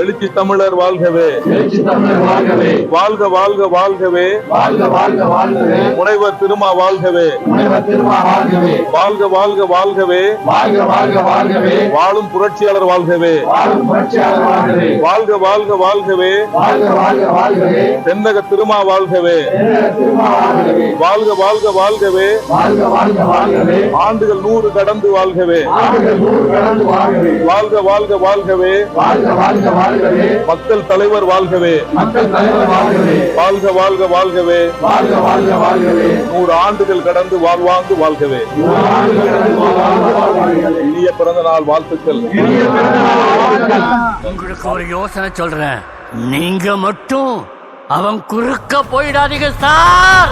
எழுச்சி தமிழர் வாழ்கவே, வாழ்க வாழ்க வாழ்கவே, முனைவர் திருமா வாழ்கவே, வாழ்க வாழ்க வாழ்கவே, வாழும் புரட்சியாளர் வாழ்கவே, வாழ்க வாழ்க வாழ்கவே, தென்னக திருமா வாழ்கவே, வாழ்க வாழ்க வாழ்கவே, ஆண்டுகள் 100 கடந்து வாழ்கவே, வாழ்க வாழ்க வாழ்கவே, மக்கள் தலைவர் வாழ்கவே, வாழ்க வாழ்க வாழ்கவே, 100 ஆண்டுகள் கடந்து வாழ்வாங்கு வாழ்கவே. இனிய பிறந்த நாள் வாழ்த்துக்கள். உங்களுக்கு ஒரு யோசனை சொல்றேன், நீங்க மட்டும் அவன் குறுக்க போயிடாதீங்க சார்.